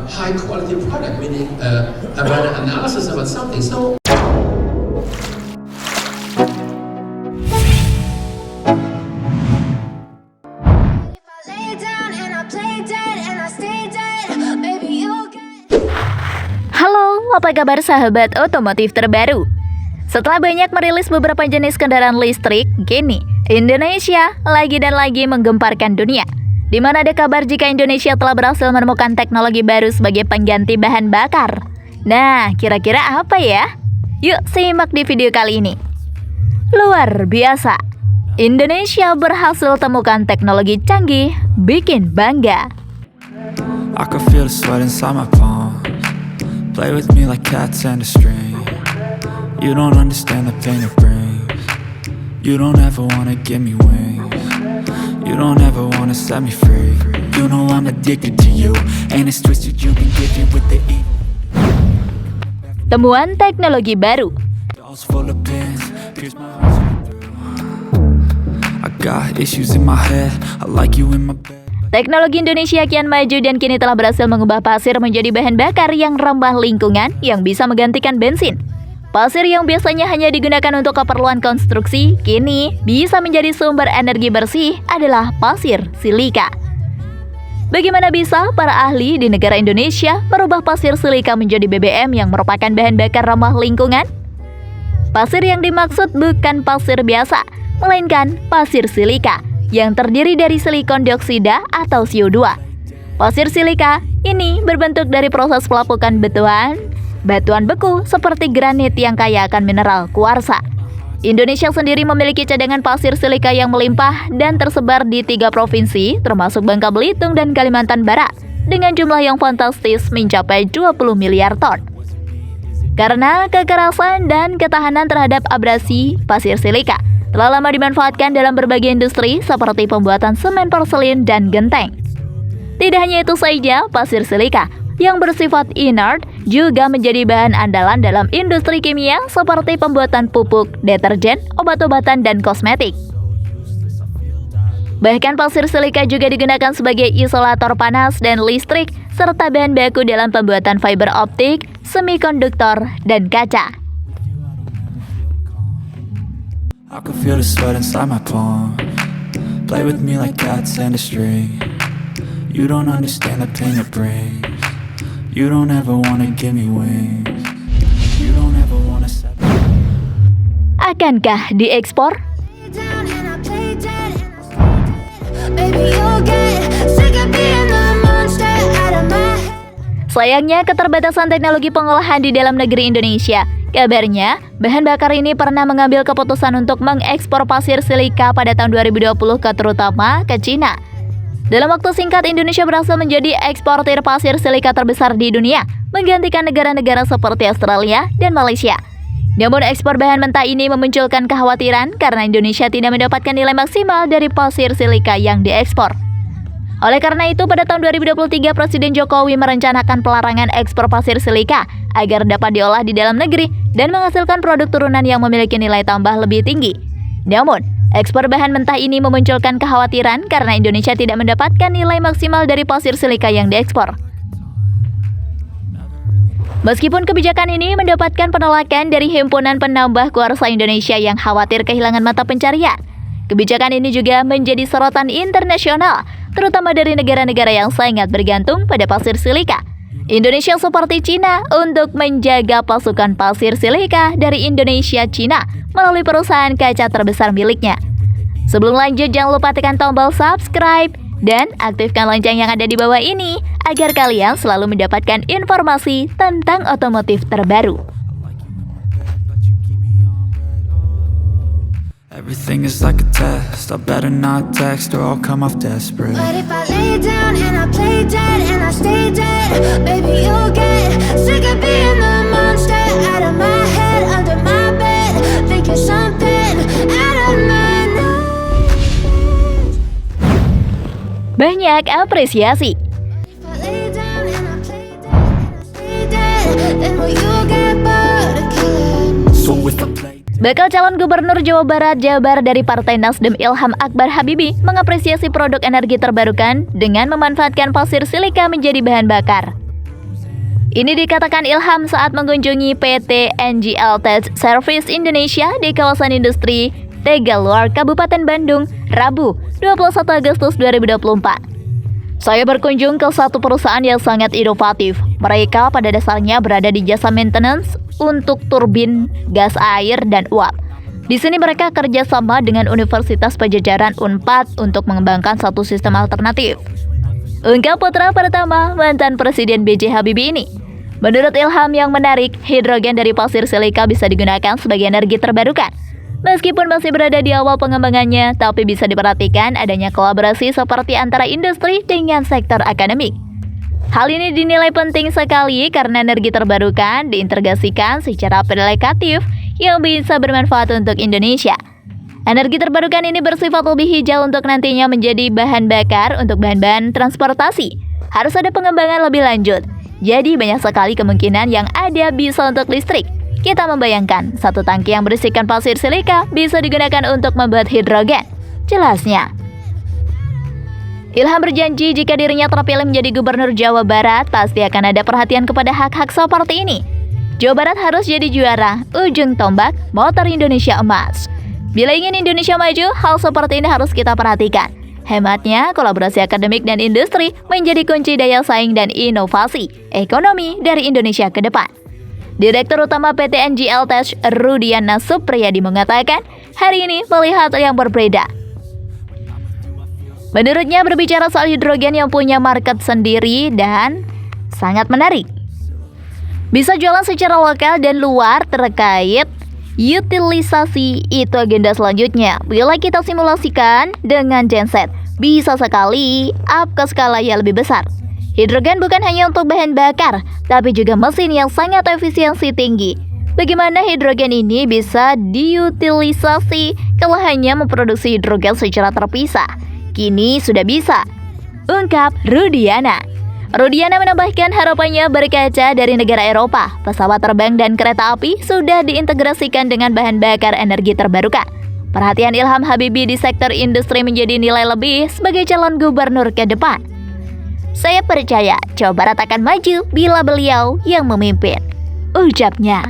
high quality product, meaning about an analysis about something. So halo, apa kabar sahabat otomotif terbaru? Setelah banyak merilis beberapa jenis kendaraan listrik, kini Indonesia lagi dan lagi menggemparkan dunia. Di mana ada kabar jika Indonesia telah berhasil menemukan teknologi baru sebagai pengganti bahan bakar. Nah, kira-kira apa ya? Yuk simak di video kali ini. Luar biasa, Indonesia berhasil temukan teknologi canggih, bikin bangga. I can feel the sweat inside my palms. Play with me like cats and a string. You don't understand the pain it brings. You don't ever wanna give me wings. You don't ever wanna set me free. You know I'm addicted to you, and it's twisted, you can get it with the E. Temuan teknologi baru. Dolls full of pins, pierce my heart through. I got issues in my head, I like you in my bed. Teknologi Indonesia kian maju dan kini telah berhasil mengubah pasir menjadi bahan bakar yang ramah lingkungan yang bisa menggantikan bensin. Pasir yang biasanya hanya digunakan untuk keperluan konstruksi, kini bisa menjadi sumber energi bersih adalah pasir silika. Bagaimana bisa para ahli di negara Indonesia merubah pasir silika menjadi BBM yang merupakan bahan bakar ramah lingkungan? Pasir yang dimaksud bukan pasir biasa, melainkan pasir silika yang terdiri dari silikon dioksida atau CO2. Pasir silika ini berbentuk dari proses pelapukan batuan beku seperti granit yang kaya akan mineral kuarsa. Indonesia sendiri memiliki cadangan pasir silika yang melimpah dan tersebar di 3 provinsi termasuk Bangka Belitung dan Kalimantan Barat dengan jumlah yang fantastis mencapai 20 miliar ton. Karena kekerasan dan ketahanan terhadap abrasi, pasir silika telah lama dimanfaatkan dalam berbagai industri seperti pembuatan semen porselin dan genteng. Tidak hanya itu saja, pasir silika yang bersifat inert juga menjadi bahan andalan dalam industri kimia seperti pembuatan pupuk, deterjen, obat-obatan, dan kosmetik. Bahkan pasir silika juga digunakan sebagai isolator panas dan listrik serta bahan baku dalam pembuatan fiber optik, semikonduktor, dan kaca. I can feel the sweat inside my palms. Play with me like cats and a string. You don't understand the pain it brings. You don't ever wanna give me wings. You don't ever wanna set. Akankah diekspor? Sayangnya keterbatasan teknologi pengolahan di dalam negeri Indonesia. Kabarnya, bahan bakar ini pernah mengambil keputusan untuk mengekspor pasir silika pada tahun 2020 terutama ke Cina. Dalam waktu singkat, Indonesia berhasil menjadi eksportir pasir silika terbesar di dunia, menggantikan negara-negara seperti Australia dan Malaysia. Namun ekspor bahan mentah ini memunculkan kekhawatiran karena Indonesia tidak mendapatkan nilai maksimal dari pasir silika yang diekspor. Oleh karena itu, pada tahun 2023, Presiden Jokowi merencanakan pelarangan ekspor pasir silika agar dapat diolah di dalam negeri dan menghasilkan produk turunan yang memiliki nilai tambah lebih tinggi. Namun, ekspor bahan mentah ini memunculkan kekhawatiran karena Indonesia tidak mendapatkan nilai maksimal dari pasir silika yang diekspor. Meskipun kebijakan ini mendapatkan penolakan dari Himpunan Penambah Kuarsa Indonesia yang khawatir kehilangan mata pencarian, kebijakan ini juga menjadi sorotan internasional, terutama dari negara-negara yang sangat bergantung pada pasir silika. Indonesia seperti Cina untuk menjaga pasukan pasir silika dari Indonesia Cina melalui perusahaan kaca terbesar miliknya. Sebelum lanjut, jangan lupa tekan tombol subscribe dan aktifkan lonceng yang ada di bawah ini agar kalian selalu mendapatkan informasi tentang otomotif terbaru. Everything is like a test. I better not text or I'll come off desperate. But if I lay down and I play dead and I stay dead, baby you'll get sick of being the monster out of my head, under my bed, thinking something out of my nose. Banyak apresiasi. If I lay down and I play dead and I stay dead, then will you get bored of killing me? So if I play Bakal calon gubernur Jawa Barat Jabar dari Partai Nasdem Ilham Akbar Habibie mengapresiasi produk energi terbarukan dengan memanfaatkan pasir silika menjadi bahan bakar. Ini dikatakan Ilham saat mengunjungi PT NGL Tech Service Indonesia di kawasan industri Tegaluar, Kabupaten Bandung, Rabu, 21 Agustus 2024. Saya berkunjung ke satu perusahaan yang sangat inovatif. Mereka pada dasarnya berada di jasa maintenance untuk turbin, gas air, dan uap. Di sini mereka kerjasama dengan Universitas Pajajaran Unpad untuk mengembangkan satu sistem alternatif. Ungkap putra pertama mantan Presiden B.J. Habibie ini. Menurut Ilham yang menarik, hidrogen dari pasir silika bisa digunakan sebagai energi terbarukan. Meskipun masih berada di awal pengembangannya, tapi bisa diperhatikan adanya kolaborasi seperti antara industri dengan sektor akademik. Hal ini dinilai penting sekali karena energi terbarukan diintegrasikan secara aplikatif yang bisa bermanfaat untuk Indonesia. Energi terbarukan ini bersifat lebih hijau untuk nantinya menjadi bahan bakar untuk bahan-bahan transportasi. Harus ada pengembangan lebih lanjut. Jadi banyak sekali kemungkinan yang ada bisa untuk listrik. Kita membayangkan satu tangki yang berisikan pasir silika bisa digunakan untuk membuat hidrogen. Jelasnya. Ilham berjanji jika dirinya terpilih menjadi gubernur Jawa Barat, pasti akan ada perhatian kepada hak-hak seperti ini. Jawa Barat harus jadi juara, ujung tombak, motor Indonesia emas. Bila ingin Indonesia maju, hal seperti ini harus kita perhatikan. Hematnya, kolaborasi akademik dan industri menjadi kunci daya saing dan inovasi ekonomi dari Indonesia ke depan. Direktur Utama PT NGL Tech Rudiana Supriyadi mengatakan, hari ini melihat yang berbeda. Menurutnya berbicara soal hidrogen yang punya market sendiri dan sangat menarik. Bisa jualan secara lokal dan luar terkait utilisasi itu agenda selanjutnya. Bila kita simulasikan dengan genset, bisa sekali up ke skala yang lebih besar. Hidrogen bukan hanya untuk bahan bakar, tapi juga mesin yang sangat efisiensi tinggi. Bagaimana hidrogen ini bisa diutilisasi kalau hanya memproduksi hidrogen secara terpisah? Kini sudah bisa, ungkap Rudiana. Rudiana menambahkan harapannya berkaca dari negara Eropa, pesawat terbang dan kereta api sudah diintegrasikan dengan bahan bakar energi terbarukan. Perhatian Ilham Habibie di sektor industri menjadi nilai lebih sebagai calon gubernur ke depan. Saya percaya Jawa Barat akan maju bila beliau yang memimpin, ucapnya.